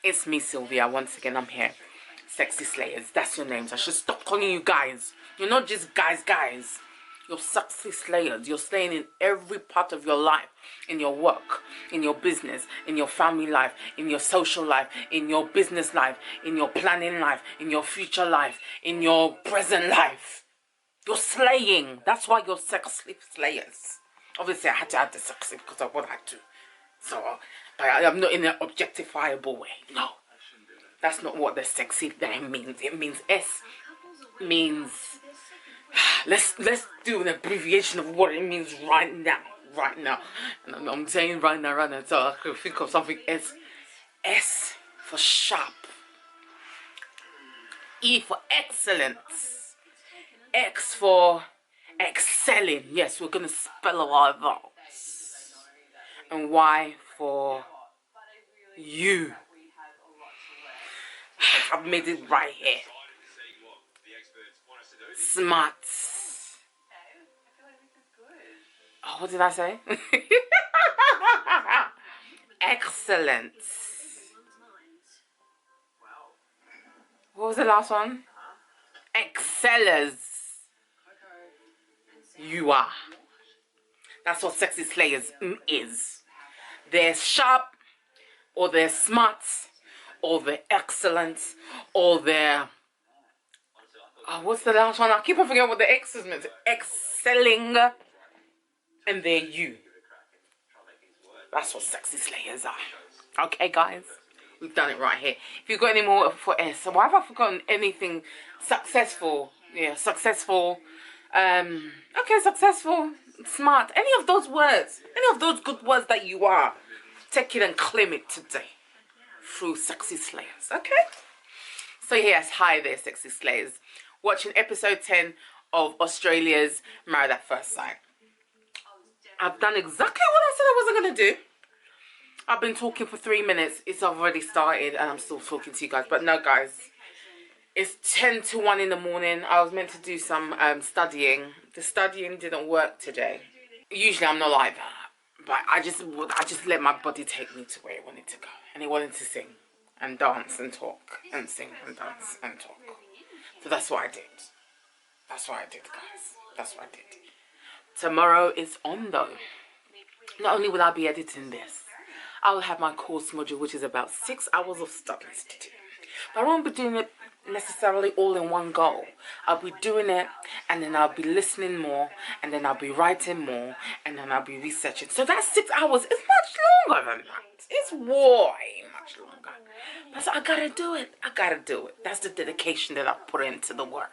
It's me, Sylvia. Once again, I'm here. Sexy Slayers. That's your names. I should stop calling you guys. You're not just guys. You're sexy slayers. You're slaying in every part of your life. In your work, in your business, in your family life, in your social life, in your business life, in your planning life, in your future life, in your present life. You're slaying. That's why you're sexy slayers. Obviously, I had to add the sexy because of what I do. So, but I'm not in an objectifiable way. No. That's not what the sexy thing means. It means S means... Let's do an abbreviation of what it means right now. And I'm saying right now, so I could think of something S. S for sharp. E for excellence. X for excelling. Yes, we're gonna spell all of those. And Y for you. I've made it right here. Smart. Oh, what did I say? Excellent. What was the last one? Excellers. You are. That's what sexy slayers is. They're sharp, or they're smart, or they're excellent, or they're... Oh, what's the last one? I keep on forgetting what the X means. Excelling. And they're you. That's what sexy slayers are. Okay, guys? We've done it right here. If you've got any more for S, so why have I forgotten anything? Successful. Yeah, successful. Okay, successful. Smart. Any of those words. Any of those good words that you are. Take it and claim it today. Through sexy slayers. Okay? So yes, hi there, sexy slayers. Watching episode 10 of Australia's Married at First Sight. I've done exactly what I said I wasn't going to do. I've been talking for 3 minutes. It's already started and I'm still talking to you guys. But no, guys. It's 10 to 1 in the morning. I was meant to do some studying. The studying didn't work today. Usually I'm not like that. But I just let my body take me to where it wanted to go. And it wanted to sing and dance and talk. And sing and dance and talk. So that's what I did. That's what I did, guys. That's what I did. Tomorrow is on, though. Not only will I be editing this, I will have my course module, which is about 6 hours of studies to do. But I won't be doing it necessarily all in one go. I'll be doing it, and then I'll be listening more, and then I'll be writing more, and then I'll be researching. So that 6 hours is much longer than that. It's way much longer. But so I gotta do it. I gotta do it. That's the dedication that I put into the work.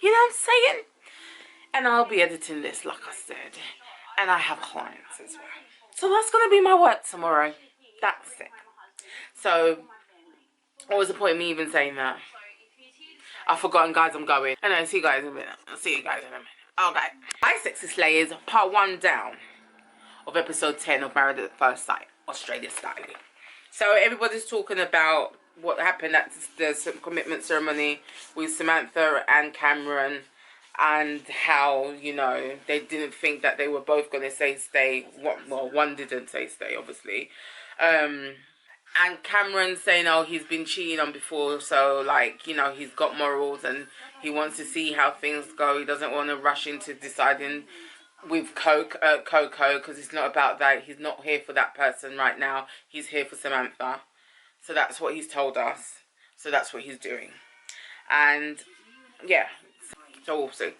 You know what I'm saying? And I'll be editing this, like I said. And I have clients as well. So that's going to be my work tomorrow. That's it. So, what was the point of me even saying that? I've forgotten, guys, I'm going. And I'll see you guys in a minute. I'll see you guys in a minute. Okay. Hi, Sexy Slayers. Part 1 down of episode 10 of Married at First Sight, Australia style. So, everybody's talking about what happened at the commitment ceremony with Samantha and Cameron. And how, you know, they didn't think that they were both going to say stay. Well, one didn't say stay, obviously. And Cameron saying, oh, he's been cheated on before. So, like, you know, he's got morals and he wants to see how things go. He doesn't want to rush into deciding with Coco because it's not about that. He's not here for that person right now. He's here for Samantha. So that's what he's told us. So that's what he's doing. And, yeah. So we'll see.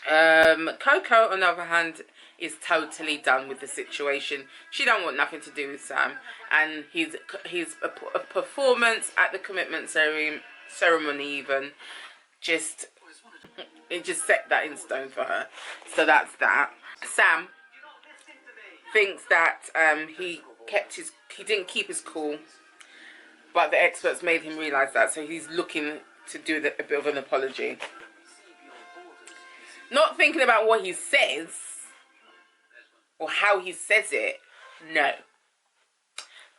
Coco, on the other hand, is totally done with the situation. She don't want nothing to do with Sam. And his performance at the commitment ceremony even, it just set that in stone for her. So that's that. Sam thinks that he didn't keep his cool. But the experts made him realise that. So he's looking to do a bit of an apology. Not thinking about what he says or how he says it. No.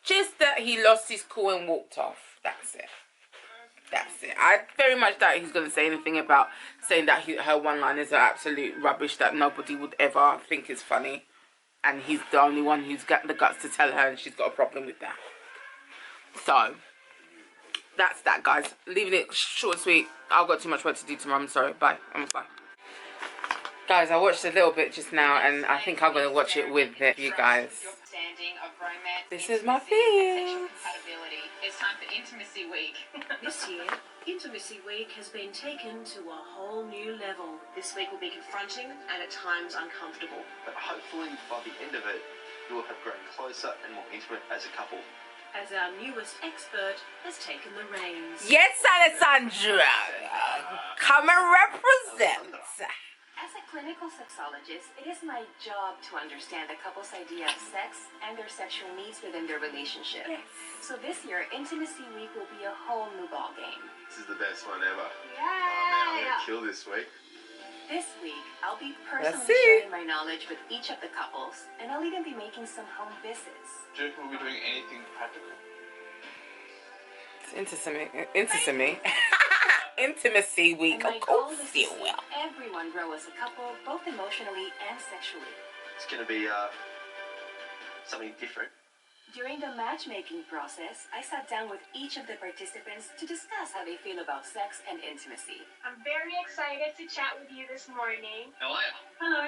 Just that he lost his cool and walked off. That's it. That's it. I very much doubt he's going to say anything about saying that her one-liners are absolute rubbish that nobody would ever think is funny. And he's the only one who's got the guts to tell her and she's got a problem with that. So that's that, guys. Leaving it short and sweet. I've got too much work to do tomorrow. I'm sorry. Bye. Bye. Guys, I watched a little bit just now, and I think I'm gonna watch it with you guys. This is my feel. It's time for Intimacy Week. This year, Intimacy Week has been taken to a whole new level. This week will be confronting and at times uncomfortable. But hopefully by the end of it, you will have grown closer and more intimate as a couple. As our newest expert has taken the reins. Yes, Alessandra! Come and represent! As a clinical sexologist, it is my job to understand a couple's idea of sex and their sexual needs within their relationship. Yes. So this year, Intimacy Week will be a whole new ballgame. This is the best one ever. Yeah. Oh man, I'm gonna kill this week. This week, I'll be personally sharing my knowledge with each of the couples, and I'll even be making some home visits. Do you reckon we'll be doing anything practical? Intimacy Week, of course you will. Everyone grow as a couple, both emotionally and sexually. It's gonna be something different. During the matchmaking process, I sat down with each of the participants to discuss how they feel about sex and intimacy. I'm very excited to chat with you this morning. How are you? Hello.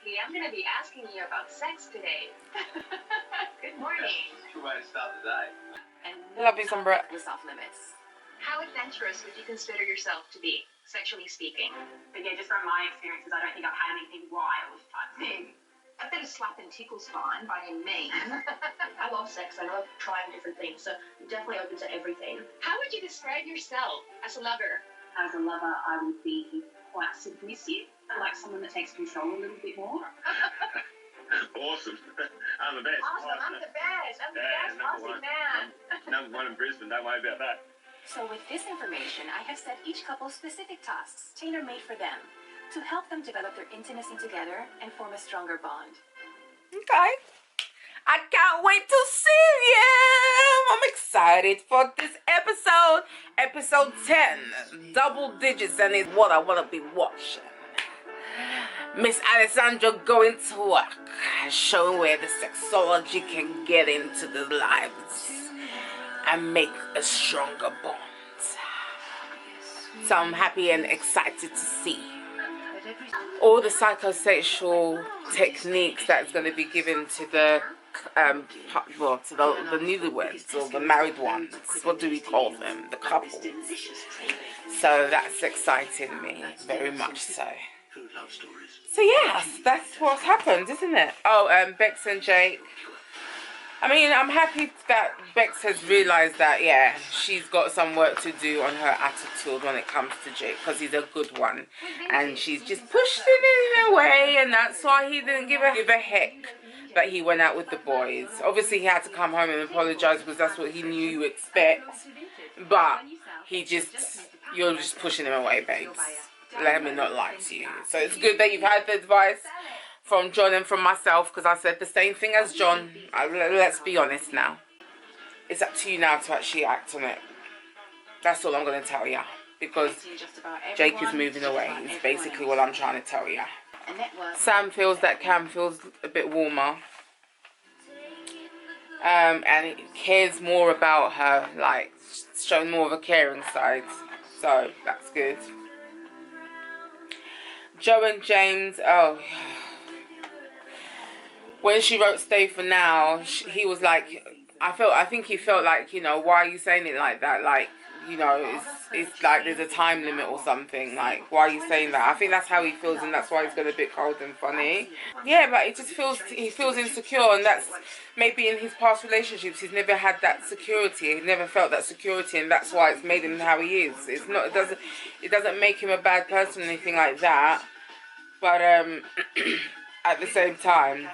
I'm going to be asking you about sex today. Good morning. Good way to start the day. And Love you some Brett. was off limits. How adventurous would you consider yourself to be, sexually speaking? But yeah, just from my experiences, I don't think I've had anything wild type thing. A bit of slap and tickle's fine by any means. I love sex. I love trying different things, so I'm definitely open to everything. How would you describe yourself as a lover? As a lover, I would be quite submissive. I like someone that takes control a little bit more. Awesome. I'm the best. Awesome, I'm the best. I'm the best Aussie man. Number one in Brisbane, don't worry about that. So with this information, I have set each couple specific tasks, tailor-made for them, to help them develop their intimacy together and form a stronger bond. Okay. I can't wait to see you. I'm excited for this episode. Episode 10. Double digits, and it's what I want to be watching. Miss Alessandra going to work, showing where the sexology can get into the lives and make a stronger bond. So I'm happy and excited to see all the psychosexual techniques that's going to be given to the the newlyweds or the married ones. What do we call them? The couple. So that's exciting me very much so. So yes, that's what's happened, isn't it? Oh, Bex and Jake. I mean, I'm happy that Bex has realised that, yeah, she's got some work to do on her attitude when it comes to Jake, because he's a good one. And she's just pushed it away, and that's why he didn't give a heck that he went out with the boys. Obviously, he had to come home and apologise, because that's what he knew you expect. But you're just pushing him away, babes. Let me not lie to you. So it's good that you've had the advice from John and from myself, because I said the same thing as John. Let's be honest now. It's up to you now to actually act on it. That's all I'm going to tell you, because Jake is moving away. It's basically what I'm trying to tell you. Sam feels that Cam feels a bit warmer. And he cares more about her, like showing more of a caring side. So that's good. Joe and James, oh, when she wrote "Stay for Now," he was like, I think he felt like, you know, why are you saying it like that? Like, you know, it's like there's a time limit or something. Like, why are you saying that? I think that's how he feels, and that's why he's got a bit cold and funny. Yeah, but he feels insecure, and that's maybe in his past relationships he's never had that security. He never felt that security, and that's why it's made him how he is. It's not. It doesn't make him a bad person or anything like that. But at the same time,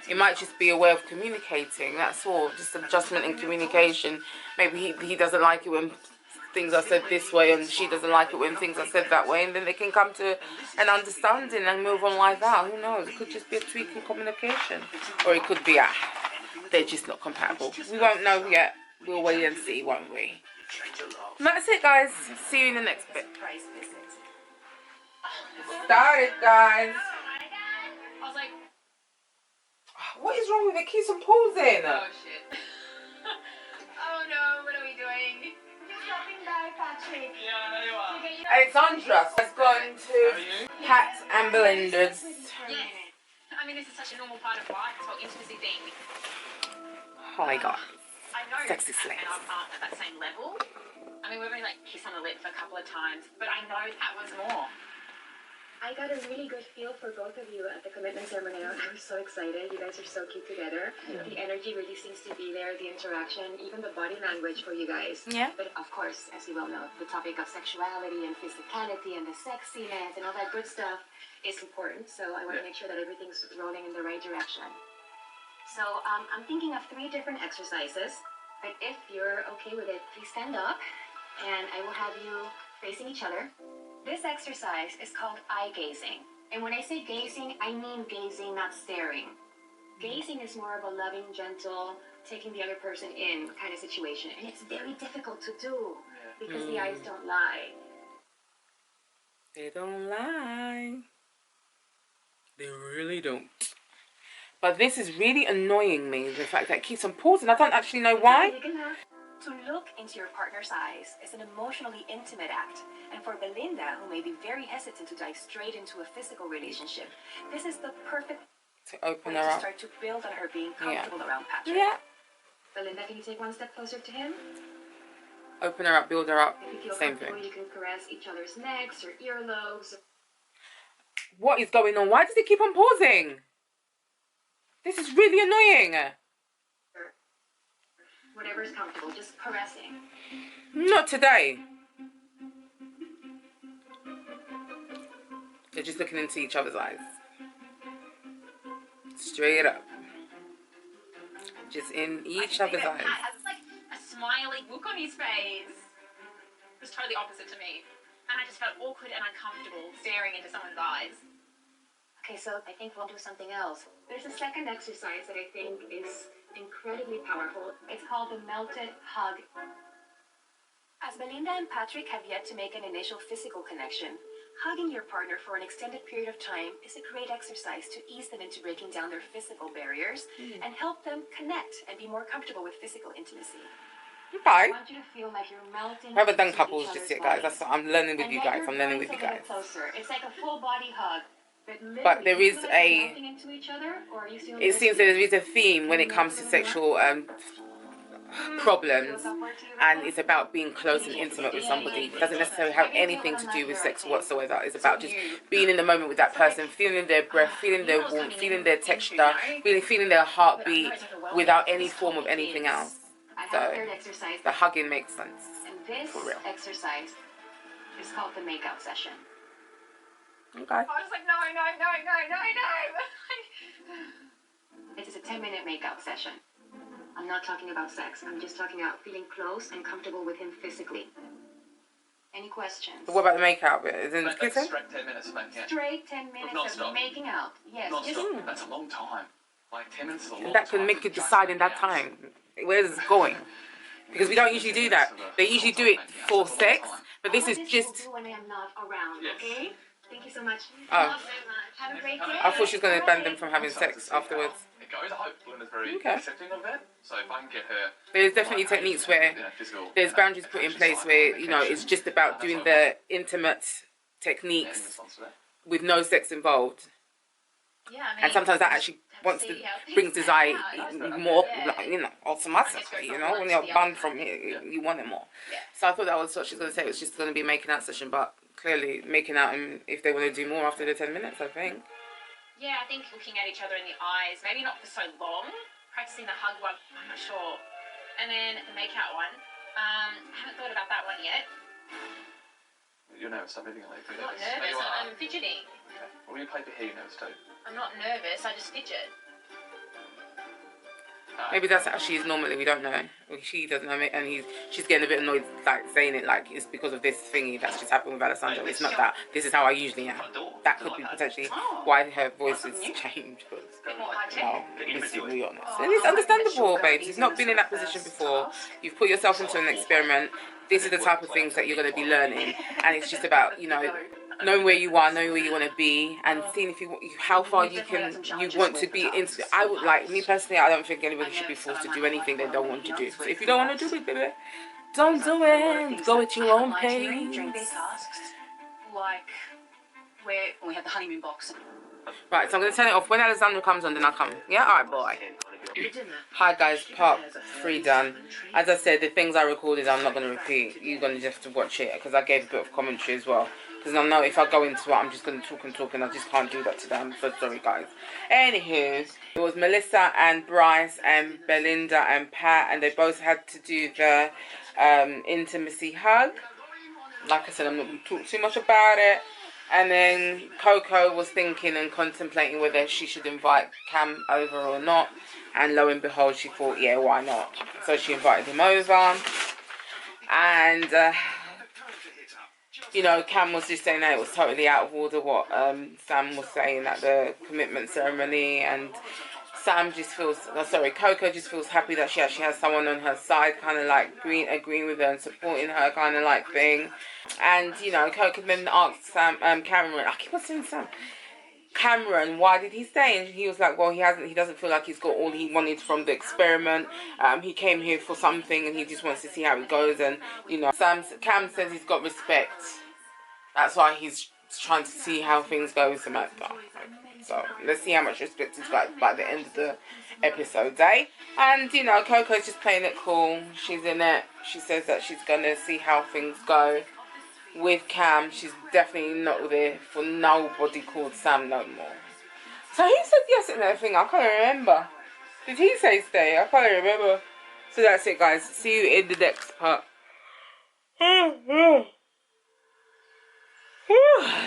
it might just be a way of communicating. That's all. Just adjustment in communication. Maybe he doesn't like it when things are said this way, and she doesn't like it when things are said that way, and then they can come to an understanding and move on like that. Who knows? It could just be a tweak in communication, or it could be they're just not compatible. We won't know yet. We'll wait and see, won't we? And that's it, guys. See you in the next bit. Started, guys. I was like, what is wrong with it? Keeps on pausing. oh shit. Adventurous has gone to Kat and Belinda's. Yes. I mean, this is such a normal part of life. This whole intimacy thing. Oh my god. I know Sexy Kat slaves. and I aren't at that same level. I mean, we've only like kissed on the lips a couple of times, but I know that was more. I got a really good feel for both of you at the commitment ceremony. I was so excited. You guys are so cute together. Yeah. The energy really seems to be there, the interaction, even the body language for you guys. Yeah. But of course, as you well know, the topic of sexuality and physicality and the sexiness and all that good stuff is important. So I want to make sure that everything's rolling in the right direction. So I'm thinking of 3 different exercises. But if you're okay with it, please stand up and I will have you facing each other. This exercise is called eye gazing. And when I say gazing, I mean gazing, not staring. Gazing is more of a loving, gentle, taking the other person in kind of situation. And it's very difficult to do because the eyes don't lie. They don't lie. They really don't. But this is really annoying me, the fact that it keeps on pausing. I don't actually know why. To look into your partner's eyes is an emotionally intimate act. And for Belinda, who may be very hesitant to dive straight into a physical relationship, this is the perfect To open way her to up. start to build on her being comfortable around Patrick. Yeah. Belinda, can you take one step closer to him? Open her up, build her up. If you feel Same comfortable, thing. you can caress each other's necks or earlobes. What is going on? Why does it keep on pausing? This is really annoying. Whatever's comfortable, just caressing. Not today. They're just looking into each other's eyes. Straight up. Just in each other's eyes. Pat has like a smiley look on his face. It was totally opposite to me. And I just felt awkward and uncomfortable staring into someone's eyes. Okay, so I think we'll do something else. There's a second exercise that I think is incredibly powerful. It's called the melted hug. As Belinda and Patrick have yet to make an initial physical connection, hugging your partner for an extended period of time is a great exercise to ease them into breaking down their physical barriers and help them connect and be more comfortable with physical intimacy. Okay. I want you to feel like you're melting. I haven't done into couples each just other's yet, guys. bodies. I'm learning with And you get guys. your I'm learning with bodies you a little guys. closer. It's like a full body hug. But there is a... Into each other, or are you still It seems that there is a theme when it comes to sexual problems, and it's about being close and intimate with somebody. It doesn't necessarily have anything to do with sex whatsoever. It's about just being in the moment with that person, feeling their breath, feeling their warmth, feeling their texture, really feeling their heartbeat without any form of anything else. So the hugging makes sense. And this For real. exercise is called the makeout session. Okay. I was like, no. This is a 10-minute makeout session. I'm not talking about sex. I'm just talking about feeling close and comfortable with him physically. Any questions? But what about the makeout bit? Is it Like kissing? straight 10 minutes of making out. Straight 10 minutes Non-stop. of making out. Yes. Non-stop. That's a long time. Like 10 minutes is a long time. That can make you decide in that time. Where is it going? Because we don't usually do that. They usually do it for sex, but this is just... We'll do when I'm not around, Yes. okay? Thank you so much. Oh, Have a great day. I thought she was going to ban them from having sex afterwards. It goes. I hope Belinda's very Okay. accepting of that. So if I can get her... There's definitely techniques where there's boundaries put in place where, you know, it's just about doing the intimate techniques with no sex involved. Yeah, I mean, And sometimes that actually brings desire more, like, you know, automatically, you know, when you're banned from it, you want it more. So I thought that was what she was going to say. It was just going to be a making out session, but clearly making out, and if they want to do more after the 10 minutes, I think. yeah, I think looking at each other in the eyes, maybe not for so long. Practicing the hug one, I'm not sure. And then the make out one. I haven't thought about that one yet. You're nervous. I'm moving away from I'm not nervous. nervous, You are. I'm fidgeting. Well, when you play behaviours, nervous too. I'm not nervous, I just fidget. Maybe that's how she is normally, we don't know. Well, she doesn't know it, and she's getting a bit annoyed, like, saying it like it's because of this thingy that's just happened with Alessandro. It's not that. This is how I usually am. That could be potentially why her voice has changed. Go more high tech. No, let's be really honest. And it's understandable, babes. You've not been in that position before. You've put yourself into an experiment. These are the type of things that you're going to be learning. And it's just about, you know, knowing where you are, knowing where you want to be, and seeing if how far you want to be into. I would, like, me personally, I don't think anybody should be forced to do anything they don't want to do. So if you don't want to do it, baby, don't do it. Go at your own pace. Like where we have the honeymoon box. Right, so I'm going to turn it off. When Alexandra comes on, then I'll come. Yeah? Alright, boy. Hi, guys. Part 3 done. As I said, the things I recorded, I'm not going to repeat. You're going to just have to watch it, because I gave a bit of commentary as well. Because I know if I go into it, I'm just going to talk, and I just can't do that today. I'm so sorry, guys. Anywho, it was Melissa and Bryce and Belinda and Pat, and they both had to do the intimacy hug. Like I said, I'm not going to talk too much about it. And then Coco was thinking and contemplating whether she should invite Cam over or not. And lo and behold, she thought, yeah, why not? So she invited him over. And, you know, Cam was just saying that it was totally out of order what Sam was saying at the commitment ceremony. And Sam just feels, Coco just feels happy that she actually has someone on her side, kind of like agreeing with her and supporting her, kind of like thing. And, you know, Coco then asked Cameron, I keep on saying Sam, Cameron, why did he stay? And he was like, well, he doesn't feel like he's got all he wanted from the experiment. He came here for something and he just wants to see how it goes. And, you know, Cam says he's got respect. That's why he's trying to see how things go with Samantha. So let's see how much respect he's got by the end of the episode, eh? And, you know, Coco's just playing it cool. She's in it. She says that she's going to see how things go with Cam. She's definitely not there for nobody called Sam no more. So he said yes in that thing. I can't remember. Did he say stay? I can't remember. So that's it, guys. See you in the next part.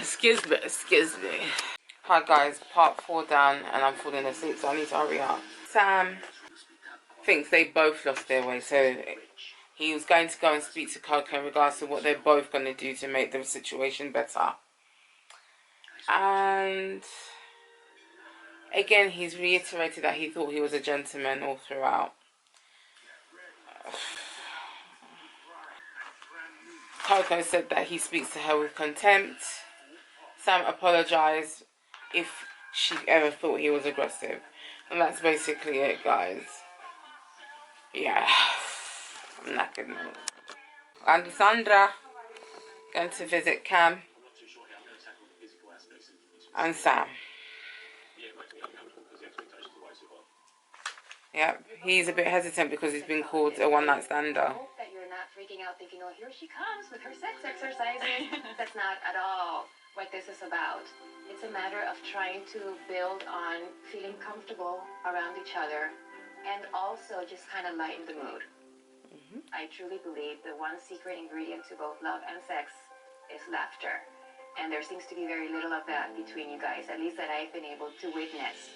Excuse me. Hi guys, part 4 down and I'm falling asleep, so I need to hurry up. Sam thinks they both lost their way, so he was going to go and speak to Coco in regards to what they're both going to do to make the situation better. And again, he's reiterated that he thought he was a gentleman all throughout. Coco said that he speaks to her with contempt. Sam apologised if she ever thought he was aggressive. And that's basically it, guys. Yeah. I'm knackered now. And Sandra going to visit Cam and Sam. Yep, he's a bit hesitant because he's been called a one-night stander. I hope that you're not freaking out thinking, oh, here she comes with her sex exercises. That's not at all what this is about. It's a matter of trying to build on feeling comfortable around each other and also just kind of lighten the mood. I truly believe the one secret ingredient to both love and sex is laughter. And there seems to be very little of that between you guys, at least that I've been able to witness.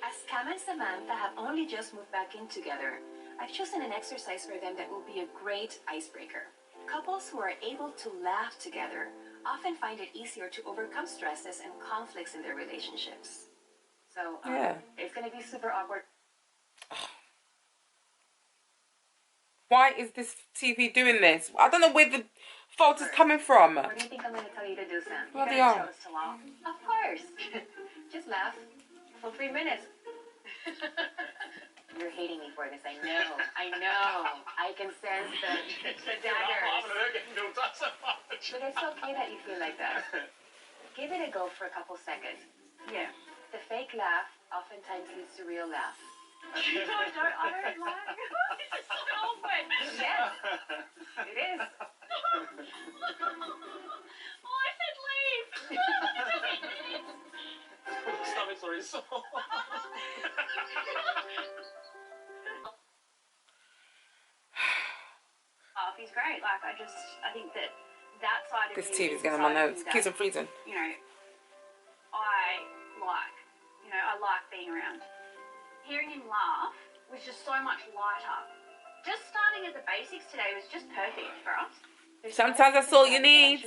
As Cam and Samantha have only just moved back in together, I've chosen an exercise for them that will be a great icebreaker. Couples who are able to laugh together often find it easier to overcome stresses and conflicts in their relationships. So, it's going to be super awkward. Why is this TV doing this? I don't know where the fault is coming from. What do you think I'm going to tell you to do, Sam? What You're going to tell us to laugh? Of course. Just laugh for 3 minutes. You're hating me for this. I know. I can sense the daggers. But it's okay that you feel like that. Give it a go for a couple seconds. Yeah. The fake laugh oftentimes leads to real laugh. I don't laugh. It's so open. Yes. It is. Oh, I said leave. Stomach's already sore. He's great. Like, I think that side of This me TV's is getting the on my side of nerves. me Keeps that, on freezing. you know, I like being around. Hearing him laugh was just so much lighter. Just starting at the basics today was just perfect for us. Sometimes that's all you need.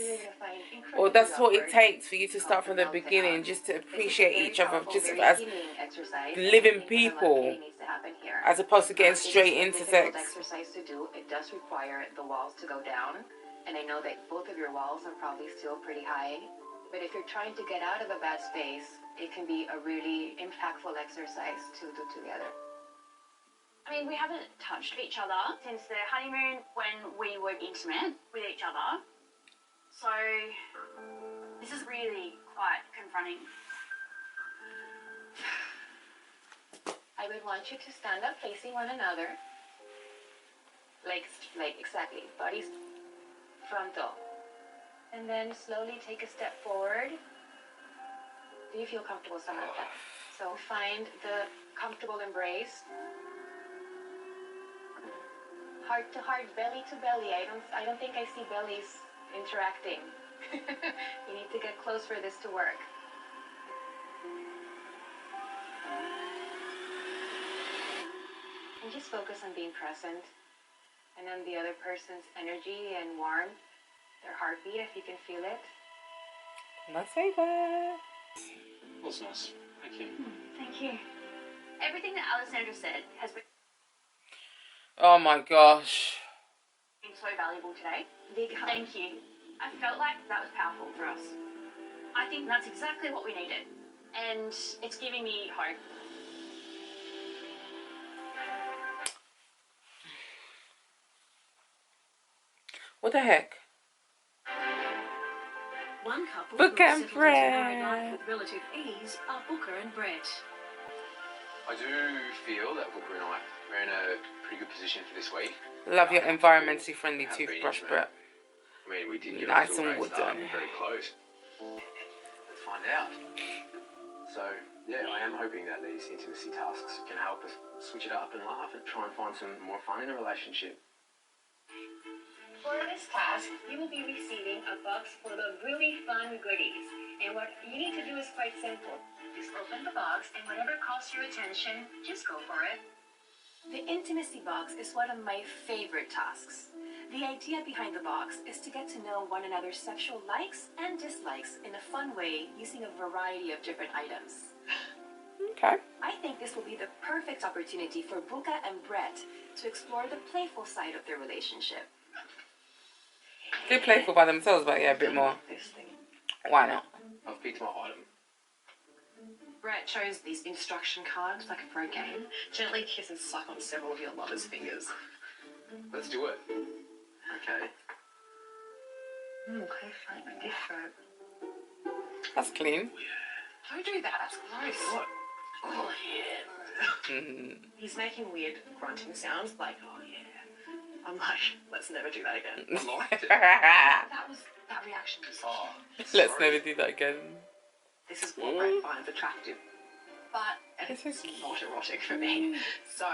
Or that's what it takes for you to start from the beginning, just to appreciate each other, just as living people, as opposed to getting straight into sex. Exercise to do. It does require the walls to go down, and I know that both of your walls are probably still pretty high. But if you're trying to get out of a bad space, it can be a really impactful exercise to do together. I mean, we haven't touched each other since the honeymoon when we were intimate with each other. So, this is really quite confronting. I would want you to stand up facing one another. Like exactly, bodies frontal. And then slowly take a step forward. Do you feel comfortable, Samantha? So find the comfortable embrace. Heart to heart, belly to belly. I don't think I see bellies interacting. You need to get close for this to work. And just focus on being present. And on the other person's energy and warmth, their heartbeat, if you can feel it. My favorite. Was nice. Thank you. Thank you. Everything that Alessandra said has been Oh my gosh. so valuable today. Thank you. I felt like that was powerful for us. I think that's exactly what we needed. And it's giving me hope. What the heck? One couple Book who and settled into married life Brett. with relative ease are Booker and Brett. I do feel that Booker and I are in a pretty good position for this week. Love your environmentally friendly toothbrush, Brett. I mean, we did get Nice off to a and great start, wooden. very close. Let's find out. So, yeah, I am hoping that these intimacy tasks can help us switch it up and laugh and try and find some more fun in a relationship. For this task, you will be receiving a box full of really fun goodies. And what you need to do is quite simple. Just open the box, and whatever calls your attention, just go for it. The intimacy box is one of my favorite tasks. The idea behind the box is to get to know one another's sexual likes and dislikes in a fun way using a variety of different items. Okay. I think this will be the perfect opportunity for Buka and Brett to explore the playful side of their relationship. They're playful by themselves, but yeah, a bit more. Why not? I've picked my item. Brett chose these instruction cards like for a game. Gently kiss and suck on several of your lover's fingers. Let's do it. Okay. Okay, slightly different. That's clean. Don't do that, that's gross. What? Oh yeah. Mm. He's making weird grunting sounds like, oh yeah. I'm like, let's never do that again. I liked it. That reaction was Oh, Let's sorry. never do that again. This is what Brett finds attractive. But it's This is not erotic for me. So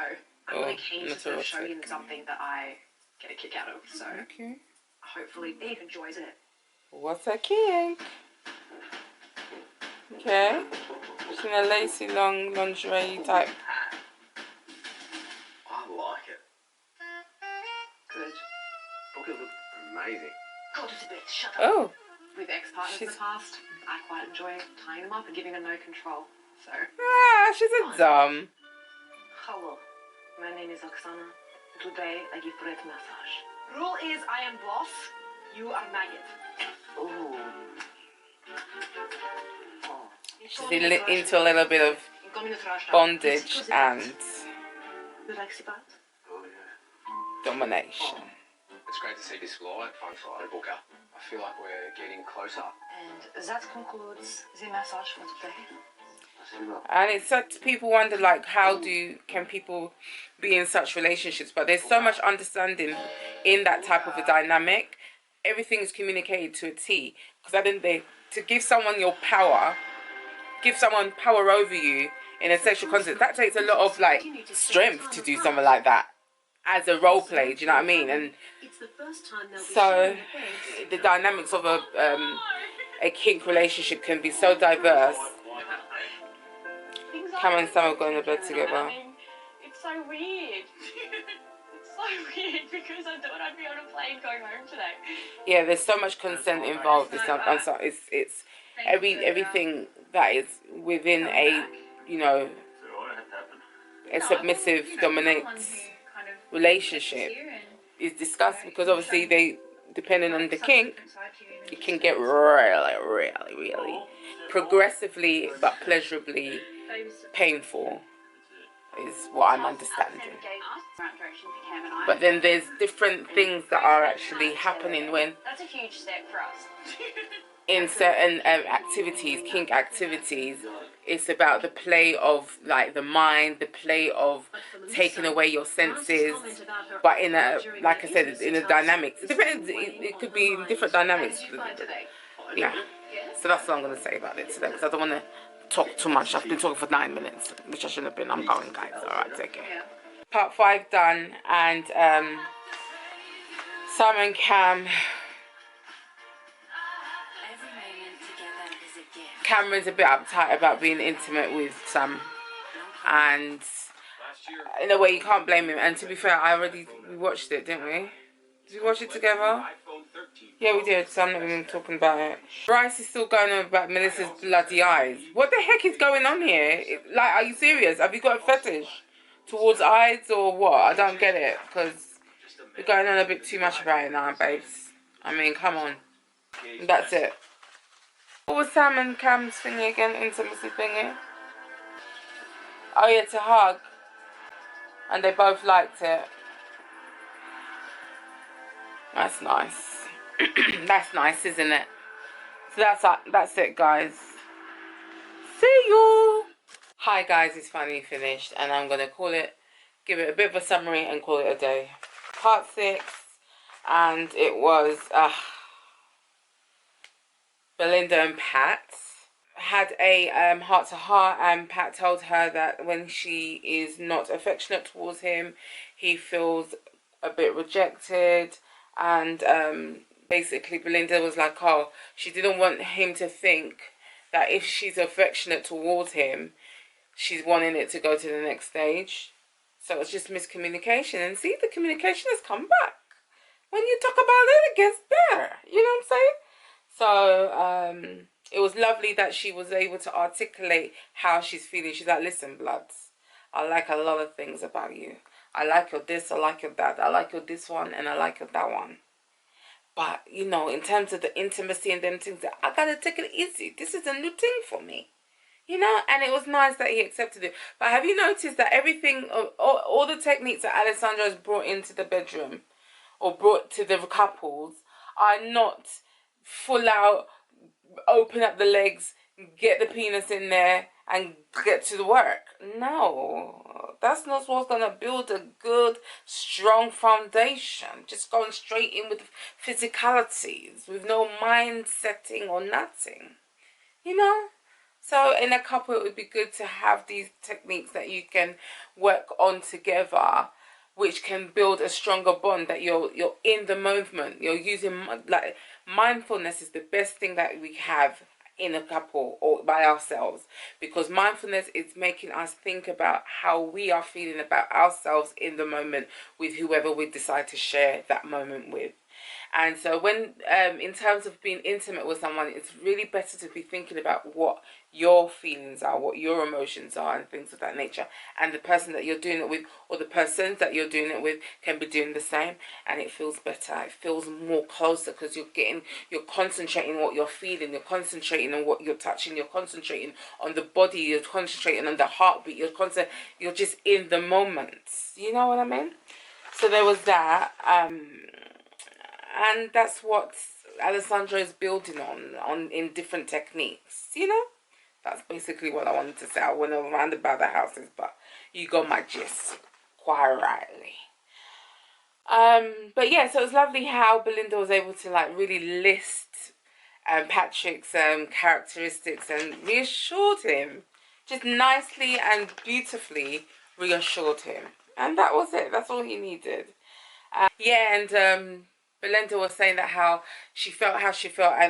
I'm really keen to not sort of show erotic. him something that I get a kick out of. So Okay. hopefully he enjoys it. What's a kink? Okay. Just in a lacy long lingerie type. I like it. Good. Booker looked amazing. God, it's a bit. Shut up. Oh. With ex-partners in the She's- past, I quite enjoy tying them up and giving them no control. So, Ah, she's a dumb. hello. My name is Oksana. Today I give Brett massage. Rule is I am boss, you are maggot. Ooh. She's into a little bit of bondage and You like Sibat? Oh, yeah. domination. It's great to see this light fun side of Booker. I feel like we're getting closer. And that concludes the massage for today. And it's such, people wonder like can people be in such relationships, but there's so much understanding in that type of a dynamic. Everything is communicated to a T, because I think to give someone your power, give someone power over you in a sexual context, that takes a lot of like strength to do something like that as a role play. Do you know what I mean? And It's the first time they'll be so sharing the bed. the dynamics of a kink relationship can be so diverse. Cam and Sam are going to bed together. I mean, it's so weird. It's so weird. weird because I thought I'd be on a plane going home today. Yeah, there's so much consent involved. It's not, I'm sorry, it's everything that is within a, you know, a submissive dominates relationship is discussed, because obviously they, depending on the kink, it can get really progressively but pleasurably painful, is what I'm understanding. But then there's different things that are actually happening when, that's a huge step for us. in certain activities, kink activities, it's about the play of like the mind, the play of taking away your senses, but in a, like I said, in a dynamics. It depends. It could be in different dynamics. Yeah. So that's what I'm going to say about it today, because I don't want to talk too much. I've been talking for 9 minutes, which I shouldn't have been. I'm going, guys. All right, take care. Part 5 done, and Sam and Cam. Cameron's a bit uptight about being intimate with Sam, and in a way you can't blame him. And to be fair, we watched it, didn't we? Did we watch it together? Yeah, we did, so I'm not even talking about it. Bryce is still going on about Melissa's bloody eyes. What the heck is going on here? Like, are you serious? Have you got a fetish towards eyes or what? I don't get it, because we're going on a bit too much about it now, babes. I mean, come on. That's it. What was Sam and Cam's thingy again? Intimacy thingy? Oh yeah, to hug. And they both liked it. That's nice. That's nice, isn't it? So that's it, guys. See you. Hi guys, it's finally finished, and I'm gonna give it a bit of a summary and call it a day. Part 6, and it was Belinda and Pat had a heart-to-heart, and Pat told her that when she is not affectionate towards him, he feels a bit rejected, and basically Belinda was like, oh, she didn't want him to think that if she's affectionate towards him, she's wanting it to go to the next stage. So it's just miscommunication, and see, the communication has come back. When you talk about it, it gets better. You know what I'm saying? So it was lovely that she was able to articulate how she's feeling. She's like, listen, bloods, I like a lot of things about you. I like your this, I like your that, I like your this one, and I like your that one. But, you know, in terms of the intimacy and them things, I gotta take it easy. This is a new thing for me. You know, and it was nice that he accepted it. But have you noticed that everything, all the techniques that Alessandro has brought into the bedroom, or brought to the couples, are not full out, open up the legs, get the penis in there, and get to the work. No, that's not what's going to build a good, strong foundation. Just going straight in with physicalities, with no mind setting or nothing. You know? So in a couple, it would be good to have these techniques that you can work on together, which can build a stronger bond, that you're in the moment. You're using, like, mindfulness is the best thing that we have in a couple or by ourselves, because mindfulness is making us think about how we are feeling about ourselves in the moment with whoever we decide to share that moment with. And so when, in terms of being intimate with someone, it's really better to be thinking about what your feelings are, what your emotions are, and things of that nature. And the person that you're doing it with, or the persons that you're doing it with, can be doing the same, and it feels better. It feels more closer, because you're concentrating on what you're feeling, you're concentrating on what you're touching, you're concentrating on the body, you're concentrating on the heartbeat, you're just in the moment. You know what I mean? So there was that. And that's what Alessandro is building on in different techniques, you know? That's basically what I wanted to say. I went around about the houses, but you got my gist quite rightly. But yeah, so it was lovely how Belinda was able to, like, really list Patrick's characteristics and reassured him. Just nicely and beautifully reassured him. And that was it. That's all he needed. Yeah, and Belinda was saying that how she felt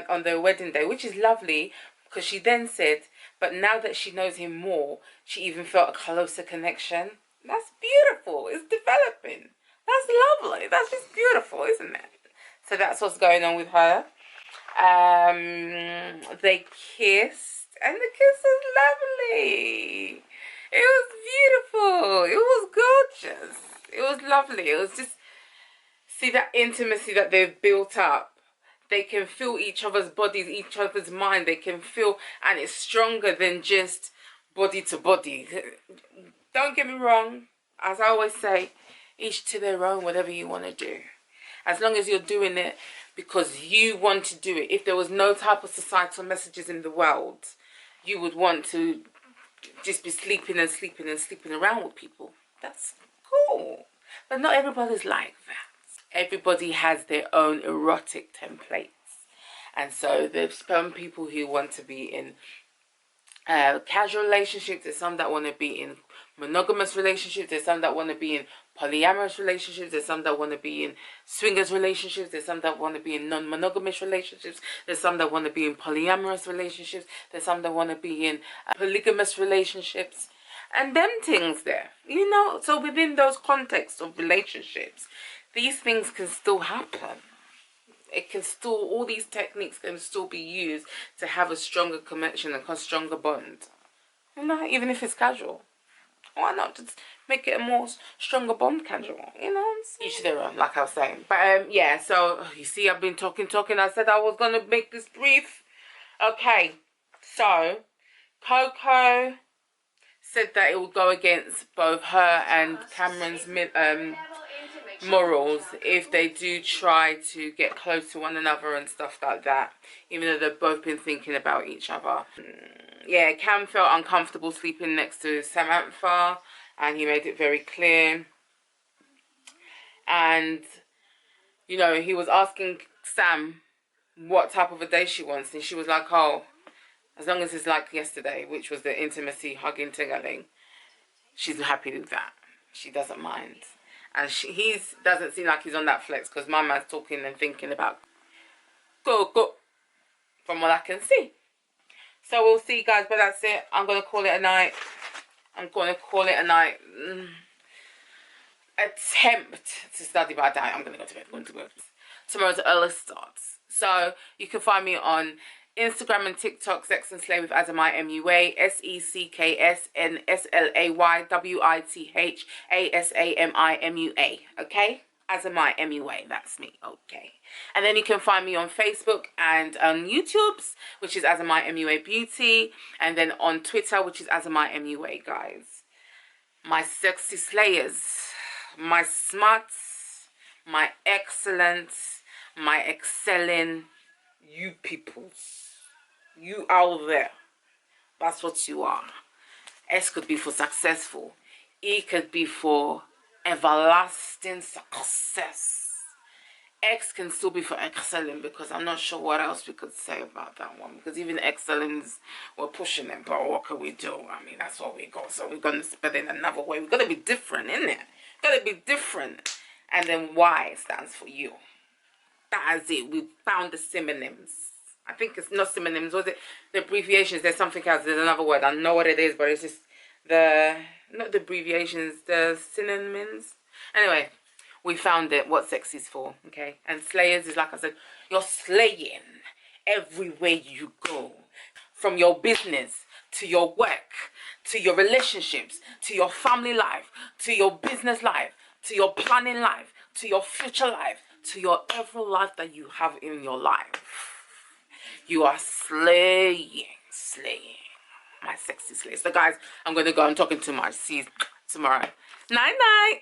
on their wedding day, which is lovely, because she then said, but now that she knows him more, she even felt a closer connection. That's beautiful. It's developing. That's lovely. That's just beautiful, isn't it? So that's what's going on with her. They kissed, and the kiss was lovely. It was beautiful. It was gorgeous. It was lovely. It was just, see that intimacy that they've built up. They can feel each other's bodies, each other's mind. They can feel, and it's stronger than just body to body. Don't get me wrong. As I always say, each to their own, whatever you want to do. As long as you're doing it because you want to do it. If there was no type of societal messages in the world, you would want to just be sleeping and sleeping and sleeping around with people. That's cool. But not everybody's like that. Everybody has their own erotic templates. And so there's some people who want to be in casual relationships. There's some that want to be in monogamous relationships. There's some that want to be in polyamorous relationships. There's some that want to be in swingers relationships. There's some that want to be in non-monogamous relationships. There's some that want to be in polyamorous relationships. There's some that want to be in polygamous relationships. And them things there, you know. So within those contexts of relationships, these things can still happen. It can still, all these techniques can still be used to have a stronger connection and a stronger bond. You know, even if it's casual. Why not just make it a more stronger bond casual? You know what I'm saying? Each to their own, like I was saying. But yeah, so you see I've been talking. I said I was going to make this brief. Okay, so Coco said that it would go against both her and Cameron's morals if they do try to get close to one another and stuff like that, even though they've both been thinking about each other. Yeah, Cam felt uncomfortable sleeping next to Samantha, and he made it very clear. And, you know, he was asking Sam what type of a day she wants, and she was like, oh, as long as it's like yesterday, which was the intimacy, hugging, tingling, she's happy with that. She doesn't mind. And he doesn't seem like he's on that flex, because my man's talking and thinking about go, from what I can see. So we'll see, guys, but that's it. I'm going to call it a night. Attempt to study, but I doubt I'm going to go to bed. Tomorrow's early starts. So you can find me on Instagram and TikTok, Sex and Slay with Azamai MUA, SECKSNSLAYWITHASAMIMUA, okay? Azamai MUA, that's me, okay. And then you can find me on Facebook and on YouTube's, which is Azamai MUA Beauty, and then on Twitter, which is Azamai MUA, guys. My sexy slayers, my smarts, my excellence, my excelling, you peoples. You out there. That's what you are. S could be for successful. E could be for everlasting success. X can still be for excelling, because I'm not sure what else we could say about that one. Because even excellence, we're pushing them, but what can we do? I mean, that's what we got. So we're going to spell it another way. We've got to be different, isn't it? Got to be different. And then Y stands for you. That is it. We found the synonyms. I think it's not synonyms. Was it the abbreviations? There's something else. There's another word. I know what it is, but it's just not the abbreviations, the synonyms. Anyway, we found it. What sex is for, okay? And slayers is, like I said, you're slaying everywhere you go. From your business, to your work, to your relationships, to your family life, to your business life, to your planning life, to your future life, to your every life that you have in your life. You are slaying, my sexy slays. So guys, I'm going to go. I'm talking too much. See you tomorrow. Night, night.